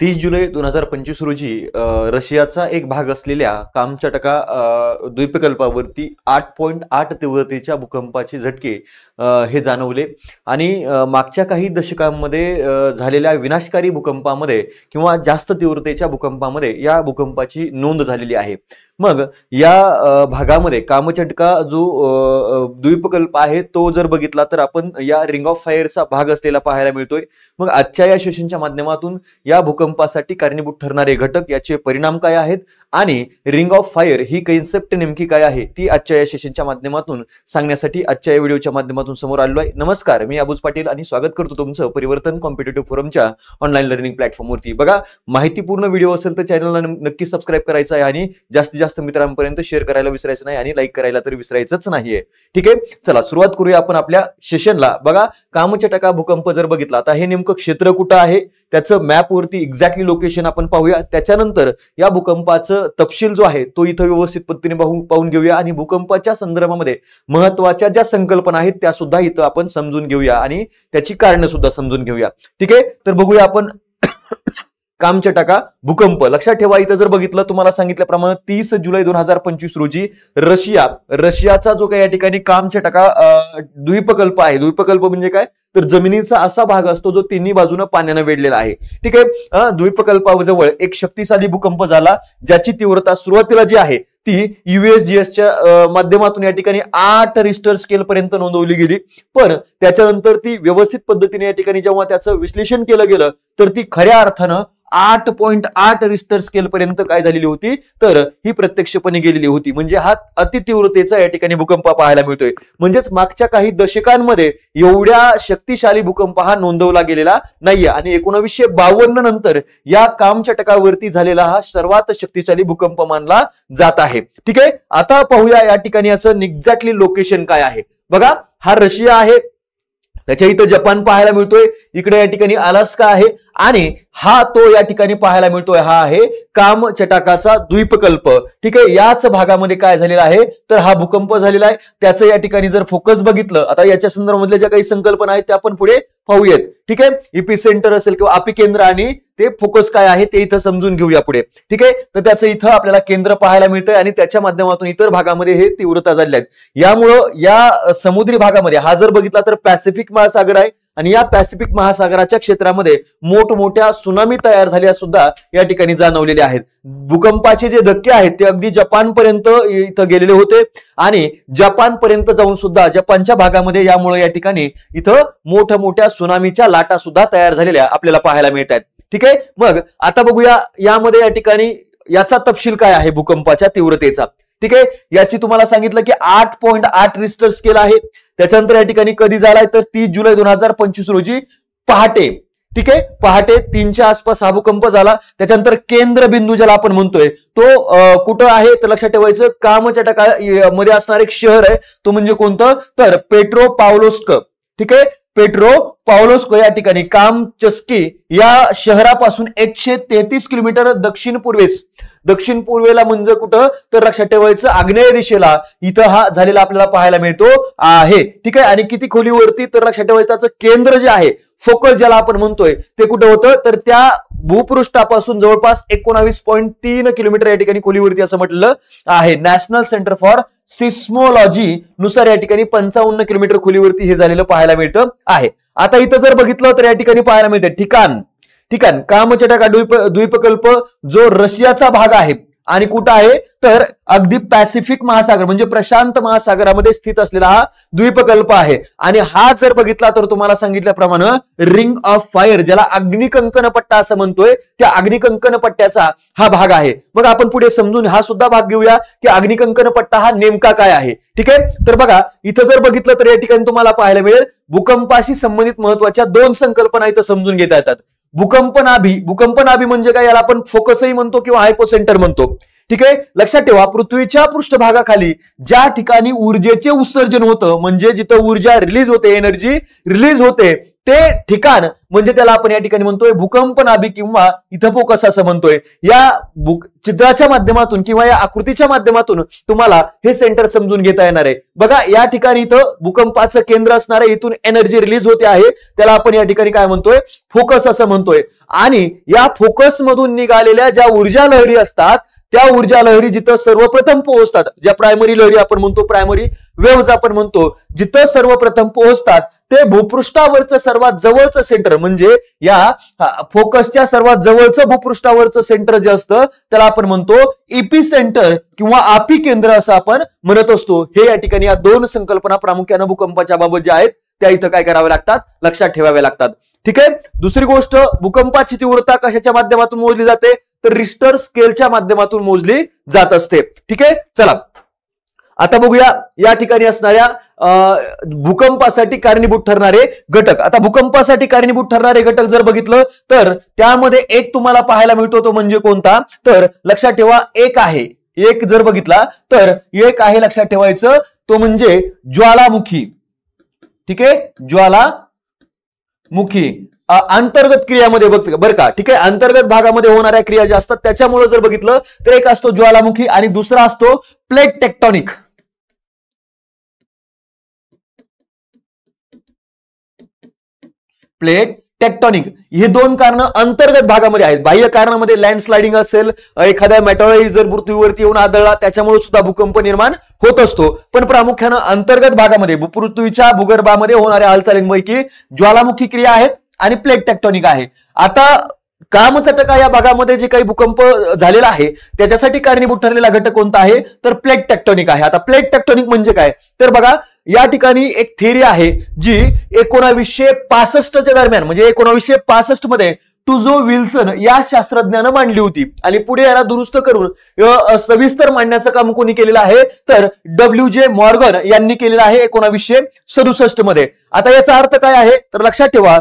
30 जुलै 2025 रोजी रशियाचा एक भाग असलेल्या कामचटका द्वीपकल्पावरती 8.8 तीव्रतेच्या भूकंपाचे झटके हे जाणवले आणि मागच्या काही दशकांमध्ये झालेल्या विनाशकारी भूकंपामध्ये किंवा जास्त तीव्रतेच्या भूकंपामध्ये या भूकंपाची नोंद झालेली आहे। मग या भागामध्ये कामचटका जो द्वीपकल्प आहे तो जर बघितला तर आपण या रिंग ऑफ फायरचा भाग असलेला पाहायला मिळतोय। मग आजच्या या सेशनच्या माध्यमातून या भूकंपासाठी कारणीभूत ठरणारे घटक, याचे परिणाम काय आहेत आणि ring of fire he concept नेमकी काय आहे ती आजच्या या सेशनच्या माध्यमातून सांगण्यासाठी आजच्या या व्हिडिओच्या माध्यमातून समोर आलो आहे। नमस्कार, मी अबूज पाटील आणि स्वागत करतो तुमचं परिवर्तन कॉम्पिटिटिव्ह फोरमच्या ऑनलाईन लर्निंग प्लॅटफॉर्मवरती। बघा, माहितीपूर्ण व्हिडिओ असेल तर चॅनलला नक्की सबस्क्राईब करायचं आहे आणि जास्तीत जास्त मित्रांपर्यंत शेअर करायला विसरायचं नाही आणि लाईक करायला तर विसरायचंच नाहीये। ठीक आहे, चला सुरुवात करूया आपण आपल्या सेशनला। बघा, कामचटका भूकंप जर बघितला आता हे नेमकं क्षेत्र कुठं आहे त्याचं मॅप वरती एक्झॅक्टली लोकेशन आपण पाहूया। त्याच्यानंतर या भूकंपाचं तपशील जो आहे तो इथं व्यवस्थित पद्धतीने पाहून घेऊया आणि भूकंपाच्या संदर्भामध्ये महत्त्वाच्या ज्या संकल्पना आहेत त्या सुद्धा इथं आपण समजून घेऊया आणि त्याची कारणं सुद्धा समजून घेऊया। ठीक आहे, तर बघूया आपण कामचटका भूकंप। लक्षात ठेवा, इथं जर बघितलं तुम्हाला सांगितल्याप्रमाणे 30 जुलै 2025 रोजी रशियाचा जो काही या ठिकाणी कामचटका द्वीपकल्प आहे। द्वीपकल्प म्हणजे काय तर जमिनीचा असा भाग असतो जो तिन्ही बाजूने पाण्याने वेढलेला आहे। ठीक आहे, द्वीपकल्पाजवळ एक शक्तिशाली भूकंप झाला ज्याची तीव्रता सुरुवातीला जी आहे ती USGSच्या माध्यमातून या ठिकाणी 8 रिश्टर स्केल पर्यंत नोंदवली गेली, पण त्याच्यानंतर ती व्यवस्थित पद्धतीने या ठिकाणी जेव्हा त्याचं विश्लेषण केलं गेलं तर ती खऱ्या अर्थानं 8.8 रिश्टर स्केल पर्यंत काय झालेली होती तर ही प्रत्यक्षपणे गेलेली होती। म्हणजे हा अतितीव्रतेचा या ठिकाणी भूकंप पाहायला मिळतोय। म्हणजेच मागच्या काही दशकांमध्ये एवढ्या शक्तिशाली भूकंप हा नोंदवला गेलेला नाहीये आणि 1952 नंतर या कामचटकावरती झालेला हा सर्वात शक्तिशाली भूकंप मानला जात आहे। ठीक आहे, आता पाहूया या ठिकाणी याचं एक्झॅक्टली लोकेशन काय आहे। बघा, हा रशिया आहे, त्याच्या इथं जपान पाहायला मिळतोय, इकडे या ठिकाणी अलास्का आहे आणि हा तो या ठिकाणी पाहायला मिळतोय हा आहे कामचटकाचा द्वीपकल्प। ठीक आहे, याच भागामध्ये काय झालेला आहे तर हा भूकंप झालेला आहे। त्याचं या ठिकाणी जर फोकस बघितलं, आता याच्या संदर्भामधल्या ज्या काही संकल्पना आहेत त्या आपण पुढे पाहूयात। ठीक आहे, इपिसेंटर असेल किंवा अपिकेंद्र आणि ते फोकस काय आहे ते इथं समजून घेऊया पुढे। ठीक आहे, तर त्याचं इथं आपल्याला केंद्र पाहायला मिळतंय आणि त्याच्या माध्यमातून इतर भागामध्ये हे तीव्रता झालेल्या आहेत। यामुळं या समुद्री भागामध्ये हा जर बघितला तर पॅसिफिक महासागर आहे आणि या पॅसिफिक महासागराच्या क्षेत्रामध्ये मोठमोठ्या सुनामी तयार झाल्या सुद्धा या ठिकाणी जाणवलेले आहेत। भूकंपाचे जे धक्के आहेत ते अगदी जपान पर्यंत इथं गेलेले होते आणि जपान पर्यंत जाऊन सुद्धा जपानच्या भागामध्ये यामुळे या ठिकाणी इथं मोठ्या सुनामीच्या लाटा सुद्धा तयार झालेल्या आपल्याला पाहायला मिळत आहेत। ठीक आहे, मग आता बघूया यामध्ये या ठिकाणी याचा तपशील काय आहे भूकंपाच्या तीव्रतेचा। ठीक आहे, याची तुम्हाला सांगितलं की 8.8 रिश्टर स्केल आहे। त्याच्यानंतर या ठिकाणी कधी झालाय तर 30 जुलै 2025 रोजी पहाटे। ठीक आहे, पहाटे 3च्या आसपास हा भूकंप झाला। त्याच्यानंतर केंद्रबिंदू ज्याला आपण म्हणतोय तो कुठं आहे तर लक्षात ठेवायचं कामचटका मध्ये असणारं एक शहर आहे, तो म्हणजे कोणतं तर पेट्रोपाव्लोव्स्क। ठीक आहे, पेट्रोपाव्लोव्स्क या ठिकाणी कामचस्की या शहरापासून 133 किलोमीटर दक्षिण पूर्वेला म्हणजे कुठं तर लक्षात ठेवायचं आग्नेय दिशेला इथं हा झालेला आपल्याला पाहायला मिळतो आहे। ठीक आहे, आणि किती खोलीवरती तर लक्षात ठेवायचं त्याचं केंद्र जे आहे फोकस ज्याला आपण म्हणतोय ते कुठं होतं तर त्या भूपृष्ठापासून जवळपास 19.3 किलोमीटर या ठिकाणी खोलीवरती असं म्हटलं आहे। नॅशनल सेंटर फॉर सिस्मोलॉजी नुसार या ठिकाणी 55 किलोमीटर खोलीवरती हे झालेलं पाहायला मिळतं आहे। आता इथं जर बघितलं तर या ठिकाणी पाहायला मिळतं ठिकाण कामचटका द्वीपकल्प जो रशियाचा भाग आहे आणि कुठं आहे तर अगदी पॅसिफिक महासागर म्हणजे प्रशांत महासागरामध्ये स्थित असलेला हा द्वीपकल्प आहे। आणि हा जर बघितला तर तुम्हाला सांगितल्याप्रमाणे रिंग ऑफ फायर ज्याला अग्निकंकन पट्टा असं म्हणतोय त्या अग्निकंकन पट्ट्याचा हा भाग आहे। मग आपण पुढे समजून हा सुद्धा भाग घेऊया की अग्निकंकन पट्टा हा नेमका काय आहे। ठीक आहे, तर बघा इथं जर बघितलं तर या ठिकाणी तुम्हाला पाहायला मिळेल भूकंपाशी संबंधित महत्वाच्या 2 संकल्पना इथं समजून घेता येतात। भूकंप नाभी म्हणजे काय, याला आपण फोकसही म्हणतो किंवा हायपोसेंटर म्हणतो। ठीक आहे, लक्षात ठेवा पृथ्वीच्या पृष्ठभागाखाली ज्या ठिकाणी ऊर्जेचे उत्सर्जन होतं म्हणजे जिथं ऊर्जा रिलीज होते, एनर्जी रिलीज होते, ते ठिकाण म्हणजे त्याला आपण या ठिकाणी म्हणतोय भूकंप नाभिक किंवा इथं फोकस असं म्हणतोय. या चित्राच्या माध्यमातून किंवा या आकृतीच्या माध्यमातून तुम्हाला हे सेंटर समजून घेता येणार आहे. बघा या ठिकाणी इथं भूकंपाचं केंद्र असणार आहे, इथून एनर्जी रिलीज होते आहे, त्याला आपण या ठिकाणी काय म्हणतोय, फोकस असं म्हणतोय. आणि या फोकस मधून निघालेल्या ज्या ऊर्जा लहरी असतात त्या ऊर्जा लहरी जिथं सर्वप्रथम पोहोचतात, ज्या प्रायमरी लहरी आपण म्हणतो, प्रायमरी वेव्हज आपण म्हणतो, जिथं सर्वप्रथम पोहोचतात ते भूपृष्ठावरचं सर्वात जवळचं सेंटर म्हणजे या फोकसच्या सर्वात जवळचं भूपृष्ठावरचं सेंटर जे असतं त्याला आपण म्हणतो इपी सेंटर किंवा आपी केंद्र असं आपण म्हणत असतो. हे या ठिकाणी या दोन संकल्पना प्रामुख्याने भूकंपाच्या बाबत ज्या आहेत त्या इथं काय कराव्या लागतात, लक्षात ठेवाव्या लागतात. ठीक आहे, दुसरी गोष्ट, भूकंपाची तीव्रता कशाच्या माध्यमातून मोजली जाते, तर रिश्टर स्केलच्या माध्यमातून मोजली जात असते. ठीक आहे, चला आता बघूया या ठिकाणी असणाऱ्या भूकंपासाठी कारणीभूत ठरणारे घटक. आता भूकंपासाठी कारणीभूत ठरणारे घटक जर बघितलं तर त्यामध्ये एक तुम्हाला पाहायला मिळतो, तो म्हणजे कोणता, तर लक्षात ठेवा एक आहे, एक जर बघितला तर एक आहे लक्षात ठेवायचं, तो म्हणजे ज्वालामुखी. ठीक आहे, ज्वालामुखी अंतर्गत क्रियामध्ये बरं का. ठीक आहे, अंतर्गत भागामध्ये होणाऱ्या क्रिया ज्या असतात त्याच्यामुळे जर बघितलं तर एक असतो ज्वालामुखी आणि दुसरा असतो प्लेट टेक्टॉनिक. प्लेट टेक्टॉनिक हे दोन कारण अंतर्गत भागामध्ये आहेत. बाह्य कारणामध्ये लँडस्लायडिंग असेल, एखाद्या मेटॉरॉइड जर पृथ्वीवरती येऊन आदळला त्याच्यामुळे सुद्धा भूकंप निर्माण होत असतो. पण प्रामुख्यानं अंतर्गत भागामध्ये पृथ्वीच्या भूगर्भामध्ये होणाऱ्या हालचालींपैकी ज्वालामुखी क्रिया आहेत आणि प्लेट टेक्टॉनिक आहे. आता कामचटका या भागामध्ये जे काही भूकंप झालेला आहे त्याच्यासाठी कारणीभूत ठरलेला घटक कोणता आहे, तर प्लेट टेक्टॉनिक आहे. आता प्लेट टेक्टॉनिक म्हणजे काय, तर बघा या ठिकाणी एक थिअरी आहे जी 1965च्या दरम्यान म्हणजे 1965 मध्ये टुझो विल्सन या शास्त्रज्ञानं मांडली होती आणि पुढे याला दुरुस्त करून सविस्तर मांडण्याचं काम कोणी केलेलं आहे, तर WJ मॉर्गन यांनी केलेलं आहे 1967 मध्ये. आता याचा अर्थ काय आहे, तर लक्षात ठेवा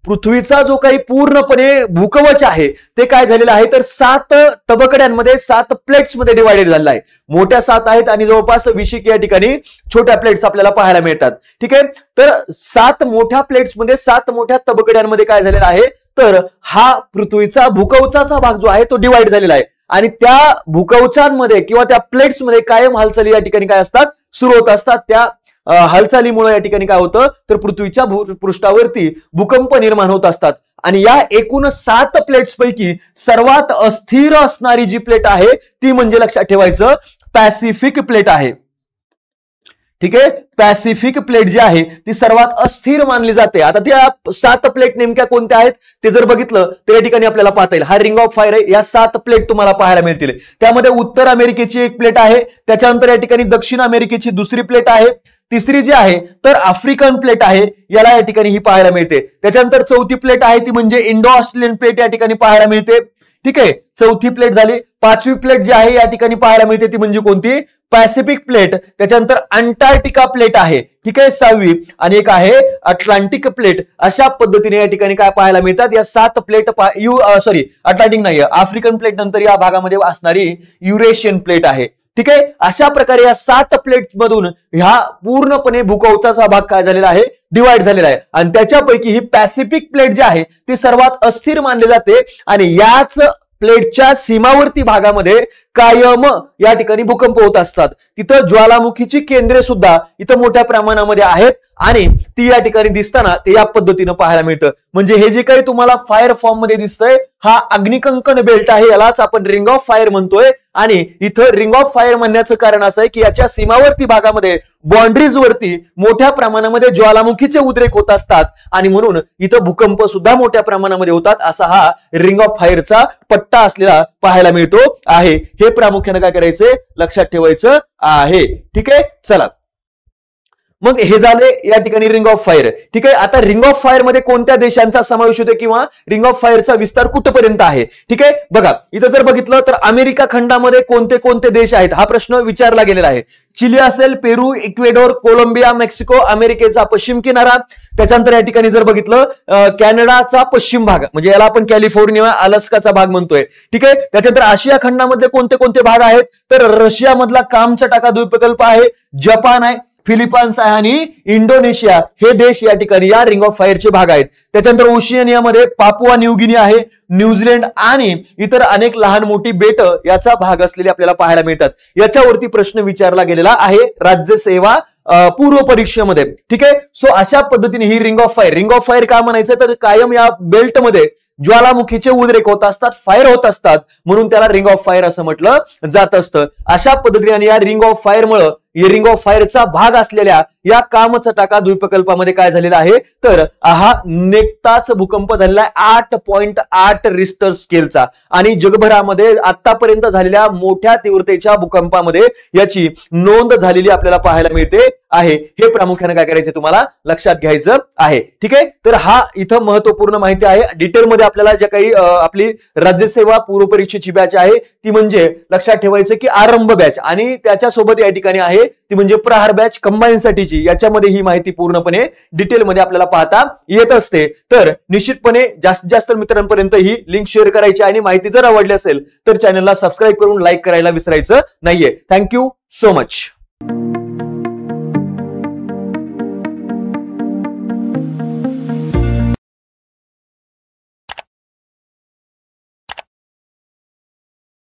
पृथ्वीचा जो काही पूर्णपणे भूकवच आहे ते काय झालेलं आहे, तर 7 तबकड्यांमध्ये 7 प्लेट्स मध्ये डिवायडेड झालेलं आहे. मोठ्या 7 आहेत आणि जवळपास 20 या ठिकाणी छोट्या प्लेट्स आपल्याला पाहायला मिळतात. ठीक आहे, तर 7 मोठ्या प्लेट्स मध्ये 7 मोठ्या तबकड्यांमध्ये काय झालेलं आहे, तर हा पृथ्वीचा भूकवचाचा भाग जो आहे तो डिवाइड झालेला आहे आणि त्या भूकवचांमध्ये किंवा त्या प्लेट्समध्ये कायम हालचाली या ठिकाणी काय असतात, सुरू होत असतात. त्या हालचालीमुळे या ठिकाणी काय होतं, तर पृथ्वीच्या पृष्ठावरती भूकंप निर्माण होत असतात. आणि या एकूण 7 प्लेट्स पैकी सर्वात अस्थिर असणारी जी प्लेट आहे ती म्हणजे लक्षात ठेवायचं पॅसिफिक प्लेट आहे. ठीक आहे, पॅसिफिक प्लेट जी आहे ती सर्वात अस्थिर मानली जाते. आता त्या 7 प्लेट नेमक्या कोणत्या आहेत ते जर बघितलं तर या ठिकाणी आपल्याला पाहता येईल, हा रिंग ऑफ फायर आहे. या 7 प्लेट तुम्हाला पाहायला मिळतील. त्यामध्ये उत्तर अमेरिकेची एक प्लेट आहे, त्याच्यानंतर या ठिकाणी दक्षिण अमेरिकेची दुसरी प्लेट आहे, तिसरी जी आहे तर आफ्रिकन प्लेट आहे, याला या ठिकाणी ही पाहायला मिळते. त्याच्यानंतर चौथी प्लेट आहे ती म्हणजे इंडो ऑस्ट्रेलियन प्लेट या ठिकाणी पाहायला मिळते. ठीक आहे, चौथी प्लेट झाली. 5वी प्लेट जी आहे या ठिकाणी पाहायला मिळते ती म्हणजे कोणती, पॅसिफिक प्लेट. त्याच्यानंतर अंटार्क्टिका प्लेट आहे. ठीक आहे, 6वी आणि एक आहे अटलांटिक प्लेट. अशा पद्धतीने या ठिकाणी काय पाहायला मिळतात, या 7 प्लेट अटलांटिक नाही, आफ्रिकन प्लेट नंतर या भागामध्ये असणारी युरेशियन प्लेट आहे. ठीक आहे, अशा प्रकारे या 7 प्लेट मधून ह्या पूर्णपणे भूकवचाचा भाग काय झालेला आहे, डिवाइड झालेला आहे आणि त्याच्यापैकी ही पॅसिफिक प्लेट जी आहे ती सर्वात अस्थिर मानली जाते आणि याच प्लेटच्या सीमावर्ती भागामध्ये कायम या ठिकाणी भूकंप होत असतात. तिथं ज्वालामुखीची केंद्रे सुद्धा इथं मोठ्या प्रमाणामध्ये आहेत आणि ती या ठिकाणी दिसताना ते या पद्धतीनं पाहायला मिळतं. म्हणजे हे जे काही तुम्हाला फायर फॉर्म मध्ये दिसतंय हा अग्निकंकन बेल्ट आहे, यालाच आपण रिंग ऑफ फायर म्हणतोय. आणि इथं रिंग ऑफ फायर म्हणण्याचं कारण असं आहे की याच्या सीमावर्ती भागामध्ये बाउंड्रीज वरती मोठ्या प्रमाणामध्ये ज्वालामुखीचे उद्रेक होत असतात आणि म्हणून इथं भूकंप सुद्धा मोठ्या प्रमाणामध्ये होतात. असा हा रिंग ऑफ फायरचा पट्टा असलेला पाहायला मिळतो आहे. हे प्रामुख्याने काय करायचंय, लक्षात ठेवायचं आहे. ठीक आहे, चला मग हे झाले या ठिकाणी रिंग ऑफ फायर. ठीक आहे, आता रिंग ऑफ फायर मध्ये कोणत्या देशांचा समावेश होतो किंवा रिंग ऑफ फायरचा विस्तार कुठपर्यंत आहे. ठीक आहे, बघा इथं जर बघितलं तर अमेरिका खंडामध्ये कोणते कोणते देश आहेत हा प्रश्न विचारला गेलेला आहे. चिली असेल, पेरू, इक्वेडोर, कोलंबिया, मेक्सिको, अमेरिकेचा पश्चिम किनारा. त्याच्यानंतर या ठिकाणी जर बघितलं कॅनडाचा पश्चिम भाग, म्हणजे याला आपण कॅलिफोर्निया, अलास्काचा भाग म्हणतोय. ठीक आहे, त्याच्यानंतर आशिया खंडामध्ये कोणते कोणते भाग आहेत तर रशिया मधला कामचटाका द्वीपकल्प आहे, जपान आहे, फिलिपाईन्स आहे आणि इंडोनेशिया हे देश या ठिकाणी या रिंग ऑफ फायरचे भाग आहेत. त्याच्यानंतर ओशिनियामध्ये पापुआ न्यू गिनी आहे, न्यूझीलंड आणि इतर अनेक लहान मोठी बेट याचा भाग असलेले आपल्याला पाहायला मिळतात. याच्यावरती प्रश्न विचारला गेलेला आहे राज्यसेवा पूर्व परीक्षेमध्ये. ठीक आहे, सो अशा पद्धतीने ही रिंग ऑफ फायर का म्हणायचं तर कायम या बेल्टमध्ये ज्वालामुखीचे उद्रेक होत असतात, फायर होत असतात, म्हणून त्याला रिंग ऑफ फायर असं म्हटलं जात असतं. अशा पद्धतीने या रिंग ऑफ फायरमुळे रिंग ऑफ फायरचा भाग असलेल्या या कामचटाका द्वीपकल्पामध्ये काय झालेलं आहे तर हा नेकताच भूकंप झालेला आहे 8.8 रिश्टर स्केलचा. आणि जगभरामध्ये आतापर्यंत झालेल्या मोठ्या तीव्रतेच्या भूकंपामध्ये याची नोंद झालेली आपल्याला पाहायला मिळते आहे. हे प्रामुख्याने काय करायचे तुम्हाला लक्षात घ्यायचं आहे. ठीक आहे, तर हा इथं महत्वपूर्ण माहिती आहे. डिटेलमध्ये आपल्याला जे काही आपली राज्यसेवा पूर्व परीक्षेची बॅच आहे ती म्हणजे लक्षात ठेवायचं की आरंभ बॅच आणि त्याच्यासोबत या ठिकाणी आहे ती म्हणजे प्रहार बॅच कंबाईन साठीची. याच्यामध्ये ही माहिती पूर्णपणे डिटेलमध्ये आपल्याला पाहता येत असते. तर निश्चितपणे जास्तीत जास्त मित्रांपर्यंत ही लिंक शेअर करायची आणि माहिती जर आवडली असेल तर चॅनलला सबस्क्राईब करून लाईक करायला विसरायचं नाहीये. Thank you so much.